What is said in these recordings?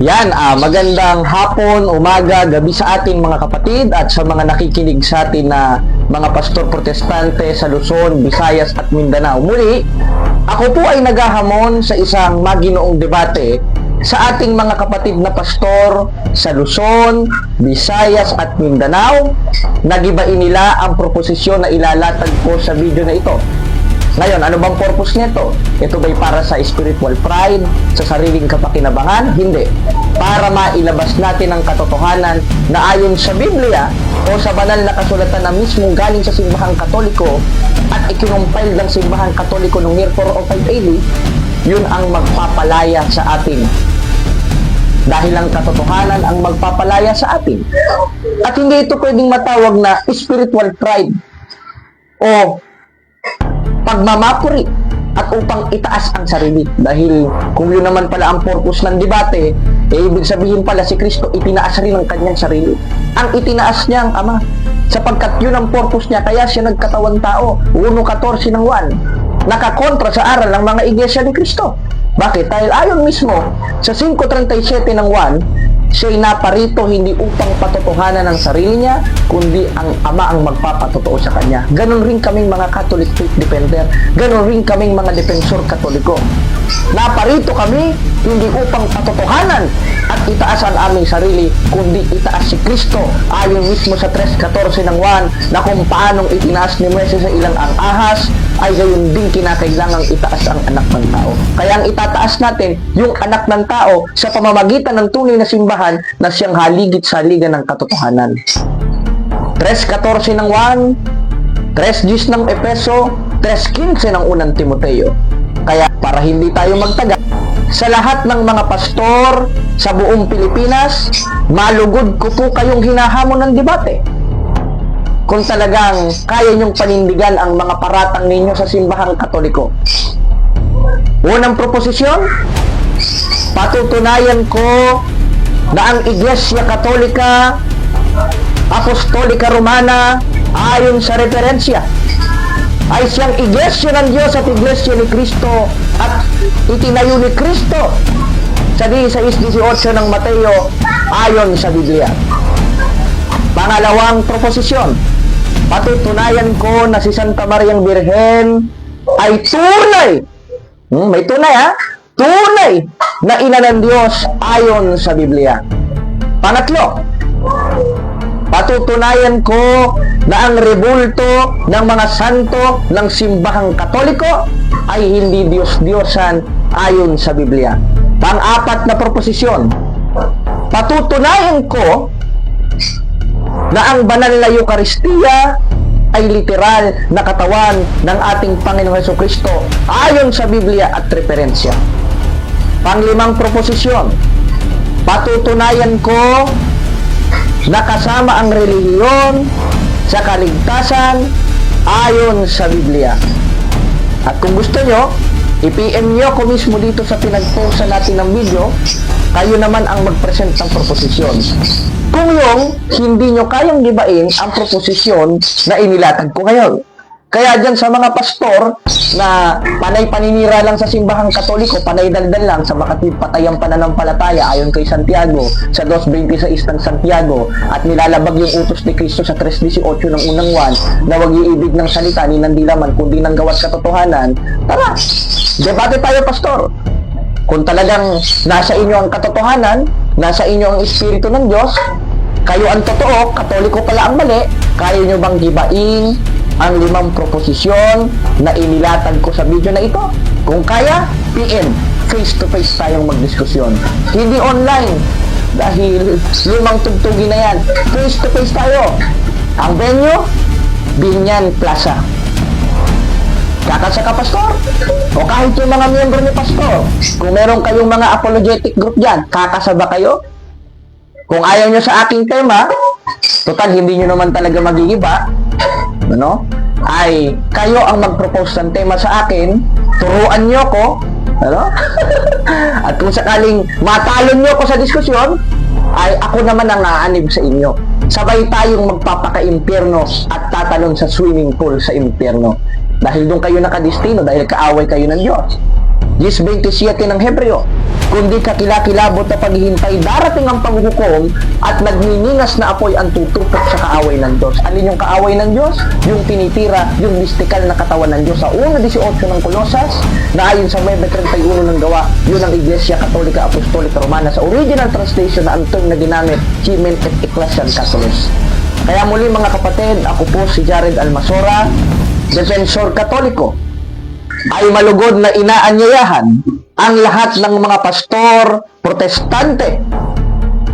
Yan, magandang hapon, umaga, gabi sa atin mga kapatid at sa mga nakikinig sa atin na mga pastor protestante sa Luzon, Visayas at Mindanao. Muli, ako po ay naghahamon sa isang maginoong debate sa ating mga kapatid na pastor sa Luzon, Visayas at Mindanao. Nagibain nila ang proposisyon na ilalatag ko sa video na ito. Ngayon, ano bang purpose nito? Ito ba'y para sa spiritual pride, sa sariling kapakinabangan? Hindi. Para mailabas natin ang katotohanan na ayon sa Biblia o sa banal na kasulatan na mismo galing sa simbahang Katoliko at ikinumpile ng simbahang Katoliko noong year 405 AD, yun ang magpapalaya sa atin. Dahil ang katotohanan ang magpapalaya sa atin. At hindi ito pwedeng matawag na spiritual pride o pagmamapuri at upang itaas ang sarili. Dahil kung yun naman pala ang purpose ng debate, ibig sabihin pala si Kristo itinaas rin ang kanyang sarili. Ang itinaas niya ang Ama, sapagkat yun ang purpose niya, kaya siya nagkatawang tao. 1:14 ng 1 nakakontra sa aral ng mga iglesia ni Kristo. Bakit? Dahil ayon mismo sa 5:37 ng 1, siya'y naparito hindi upang patotohanan ang sarili niya, kundi ang Ama ang magpapatotoo sa kanya. Ganon rin kaming mga Catholic faith defender. Ganon rin kaming mga defensor katoliko. Naparito kami hindi upang patotohanan at itaas ang aming sarili, kundi itaas si Kristo. Ayon mismo sa 3:14 ng 1 na kung paanong itinaas ni Moises sa ilang ang ahas, ay gayon din kinakailangang itaas ang anak ng tao. Kaya ang itataas natin yung anak ng tao sa pamamagitan ng tunay na simbahan na siyang haligit sa liga ng katotohanan. 3:14 ng 1, 3:10 ng Efeso, 3:15 ng unang Timoteo. Kaya para hindi tayo magtagal, sa lahat ng mga pastor sa buong Pilipinas, malugod ko po kayong hinahamon ng debate. Kung talagang kaya niyong panindigan ang mga paratang ninyo sa simbahang Katoliko. Unang proposisyon, patutunayan ko na ang Iglesia Katolika, Apostolika Romana, ayon sa referensya, ay siyang Iglesia ng Diyos at Iglesia ni Kristo at itinayo ni Kristo sa 16:18 ng Mateo ayon sa Biblia. Pangalawang proposisyon, patutunayan ko na si Santa Mariang Birhen ay tunay, may tunay tunay na ina ng Diyos ayon sa Biblia. Pangatlo, patutunayan ko na ang rebulto ng mga santo ng simbahang Katoliko ay hindi Diyos-Diyosan ayon sa Biblia. Pang-apat na proposisyon, patutunayan ko na ang banal na Eucharistia ay literal na katawan ng ating Panginoong Hesukristo ayon sa Biblia at referensya. Panglimang proposisyon, patutunayan ko na kasama ang relihiyon sa kaligtasan ayon sa Biblia. At kung gusto nyo, i-PM nyo ko mismo dito sa pinag-post natin ng video, kayo naman ang mag-present ng proposisyon. Kung yung hindi nyo kayang gibain ang proposisyon na inilatag ko ngayon. Kaya dyan sa mga pastor na panay paninira lang sa simbahang Katoliko, panay daldal lang sa makatipatayang pananampalataya ayon kay Santiago sa 2:26 ng Santiago at nilalabag yung utos ni Kristo sa 3:18 ng unang 1 na wag iibig ng salita ni nandilaman kundi ng gawat katotohanan. Tara, debate tayo pastor. Kung talagang nasa inyo ang katotohanan, nasa inyo ang Espiritu ng Diyos, kayo ang totoo, Katoliko pala ang mali, kaya nyo bang gibain ang 5 proposisyon na inilatag ko sa video na ito? Kung kaya, PM, face-to-face tayong magdiskusyon. Hindi online, dahil lumang tugtugin na yan. Face-to-face tayo. Ang venue, Binyan Plaza. Kakasa ka, pastor? O kahit yung mga miyembro ni pastor, kung meron kayong mga apologetic group dyan, kakasa ba kayo? Kung ayaw nyo sa aking tema, total hindi nyo naman talaga magigiba, ano? Ay kayo ang mag-propose ng tema sa akin, turuan nyo ko, ano? At kung sakaling matalon nyo ko sa diskusyon, ay ako naman ang aanib sa inyo. Sabay tayong magpapaka-impyerno at tatalon sa swimming pool sa impyerno. Dahil doon kayo nakadestino, dahil kaaway kayo ng Diyos. 10:27 ng Hebreo. kundi kakilakilabot na paghihintay darating ang panghukom at nagniningas na apoy ang tutupok sa kaaway ng Diyos. Alin yung kaaway ng Diyos? Yung tinitira, yung mistikal na katawan ng Diyos. Sa 1:18 ng Colosas, na ayon sa 9:31 ng Gawa, yun ang Iglesia Katolika Apostolika Romana. Sa original translation na ang term na ginamit, Chimen et Ecclesiam Catholicos. Kaya muli mga kapatid, ako po si Jared Almasora, Defensor Katoliko, ay malugod na inaanyayahan ang lahat ng mga pastor, protestante,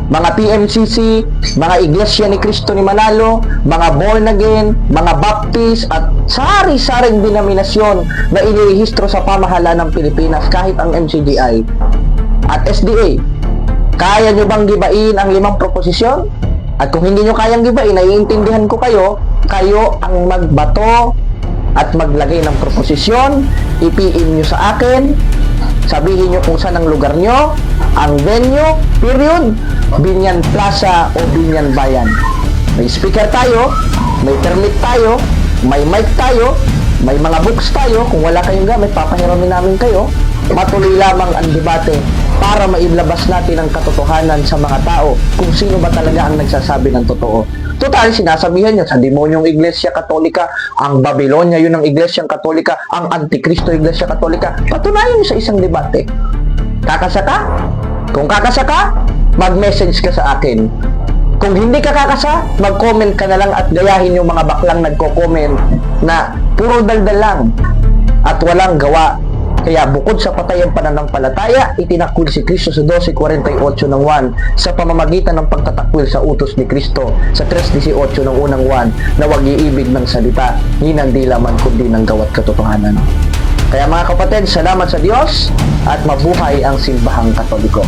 mga PMCC, mga Iglesia ni Cristo ni Manalo, mga born again, mga Baptist, at sari-saring denominasyon na inirehistro sa pamahalaan ng Pilipinas, kahit ang MCGI at SDA. Kaya nyo bang gibain ang 5 proposisyon? At kung hindi nyo kayang gibain, naiintindihan ko kayo, kayo ang magbato at maglagay ng proposisyon, ipiin nyo sa akin, sabihin nyo kung saan ang lugar nyo, ang venue, period, Binyan Plaza o Binyan Bayan. May speaker tayo, may permit tayo, may mic tayo, may mga books tayo. Kung wala kayong gamit, papahiramin namin kayo. Matuloy lamang ang debate para mailabas natin ang katotohanan sa mga tao kung sino ba talaga ang nagsasabi ng totoo. Total, sinasabihan niya sa demonyong Iglesia Katolika, ang Babylonia yun ang Iglesia Katolika, ang Antikristo Iglesia Katolika. Patunayan niyo sa isang debate. Kakasa ka? Kung kakasa ka, mag-message ka sa akin. Kung hindi ka kakasa, mag-comment ka na lang at gayahin yung mga baklang nagko-comment na puro daldal lang at walang gawa. Kaya bukod sa patayang pananampalataya, itinakwil si Kristo sa 12:48 ng 1 sa pamamagitan ng pagtatakwil sa utos ni Kristo sa 3:18 ng unang 1 na wag iibig ng salita, hindi laman kundi ng gawat katotohanan. Kaya mga kapatid, salamat sa Diyos at mabuhay ang simbahang Katoliko.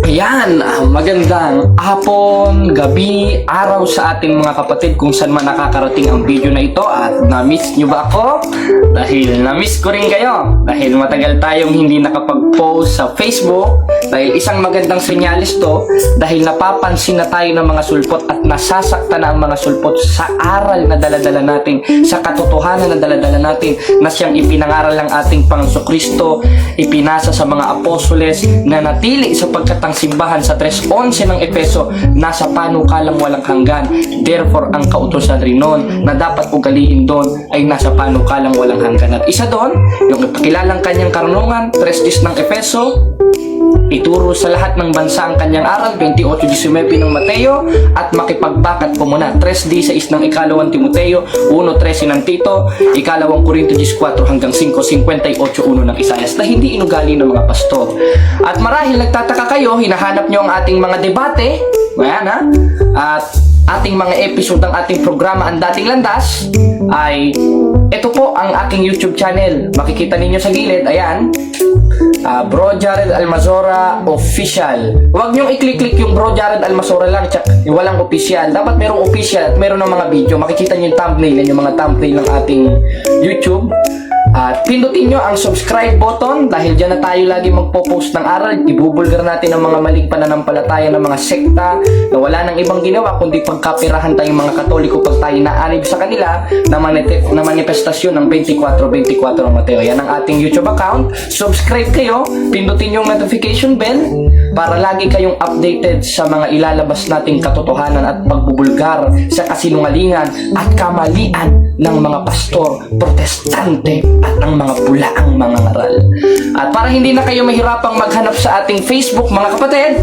Ayan, magandang hapon, gabi, araw sa ating mga kapatid kung saan man nakakarating ang video na ito. At na-miss nyo ba ako? Dahil na-miss ko rin kayo. Dahil matagal tayong hindi nakapag-post sa Facebook. Dahil isang magandang senyalis to. Dahil napapansin na tayo ng mga sulpot at nasasakta na ang mga sulpot sa aral na daladala natin, sa katotohanan na daladala natin na siyang ipinangaral ng ating Panginoon Kristo, ipinasa sa mga apostoles na natili sa pagkatang simbahan sa 3:11 ng Efeso, nasa panukalang walang hanggan. Therefore, ang kautusan rin nun na dapat ugaliin doon ay nasa panukalang walang hanggan. At isa doon, yung ipakilalang kanyang karunungan, 3:10 ng Efeso, ituro sa lahat ng bansa ang kanyang aral, 28:19 ng Mateo, at makipagbakat po muna, 3:16 ng ikalawang Timoteo, 1:13 ng Tito, ikalawang Korinto 14 hanggang 5:58 ng Isaias, na hindi inugali ng mga pastor. At marahil nagtataka kayo, hinahanap nyo ang ating mga debate, ayan ha, at ating mga episode ng ating programa Ang Dating Landas, ay ito po ang aking YouTube channel. Makikita ninyo sa gilid, ayan, Bro Jared Almasora Official. Huwag niyong i-click yung Bro Jared Almasora lang, walang official. Dapat merong official at meron ng mga video. Makikita niyo yung thumbnail, yung mga thumbnail ng ating YouTube. At pindutin nyo ang subscribe button dahil dyan na tayo lagi magpo-post ng aral. Ibubulgar natin ang mga maling pananampalataya ng mga sekta na wala nang ibang ginawa kundi pagkapirahan tayong mga Katoliko pag tayo naanib sa kanila na manifestasyon ng 24:24 ng Mateo. Yan ang ating YouTube account. Subscribe kayo, pindutin yung notification bell para lagi kayong updated sa mga ilalabas nating katotohanan at pagbubulgar sa kasinungalingan at kamalian ng mga pastor, protestante at ang mga bulaang mga ngaral. At para hindi na kayo mahirapang maghanap sa ating Facebook, mga kapatid,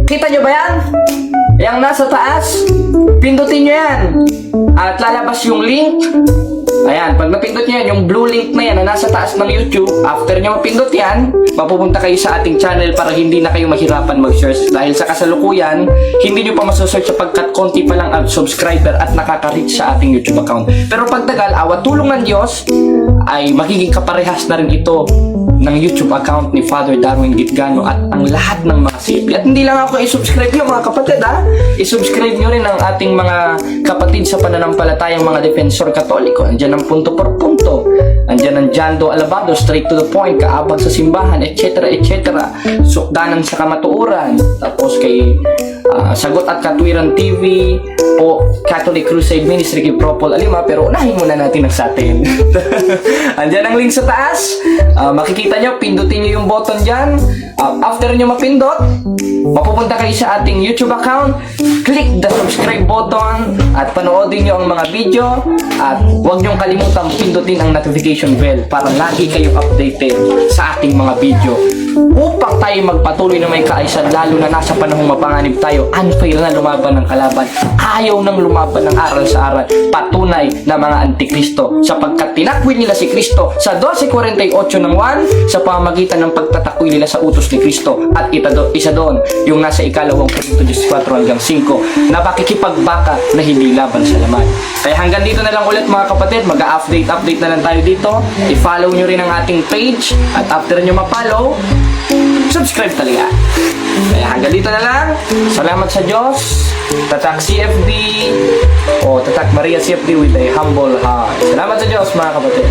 kita nyo ba yan? Yang nasa taas, pindutin nyo yan at lalabas yung link. Ayan, pag napindot nyo yan, yung blue link na yan na nasa taas ng YouTube, after nyo mapindot yan, mapupunta kayo sa ating channel para hindi na kayo mahirapan mag-search. Dahil sa kasalukuyan, hindi nyo pa masasearch sapagkat konti pa lang ang subscriber at nakaka-reach sa ating YouTube account. Pero pagtagal, awat tulong ng Diyos, ay magiging kaparehas na rin ito ng YouTube account ni Father Darwin Gitgano at ang lahat ng mga CP. At hindi lang ako i-subscribe nyo, mga kapatid, ha? I-subscribe nyo rin ang ating mga kapatid sa pananampalatayang mga Defensor Katoliko. Andyan ang punto por punto. Andyan ang Jando Alabado, straight to the point, kaabag sa simbahan, etc. etc. Sukdanan sa kamatuuran. Tapos kay Sagot at Katwiran TV o Catholic Crusade Ministry kay Propol Alima, pero unahin muna natin ang sa atin. Andyan ang link sa taas. Makikita nyo, pindutin nyo yung button dyan. After nyo mapindot, mapupunta kayo sa ating YouTube account, click the subscribe button at panoodin nyo ang mga video at huwag nyo kalimutan pindutin ang notification bell para lagi kayo updated sa ating mga video upang tayo magpatuloy na may kaayusan, lalo na nasa panahong mapanganib tayo. Unfair na lumaban ng kalaban, ayaw nang lumaban ng aral sa aral, patunay na mga antikristo, sapagkat tinakwil nila si Kristo sa 12:48 ng 1 sa pamamagitan ng pagtatakwil nila sa utos ni Kristo. At isa doon yung nasa 2 Korinto 14 hanggang 5 na pakikipagbaka na hindi laban sa laman. Kaya hanggang dito na lang ulit mga kapatid, mag-update na lang tayo dito. I-follow nyo rin ang ating page at after nyo ma-follow, subscribe talaga. Kaya hanggang dito na lang. Salamat sa Diyos. Tatak CFD o Tatak Maria CFD with a humble heart. Salamat sa Diyos mga kapatid.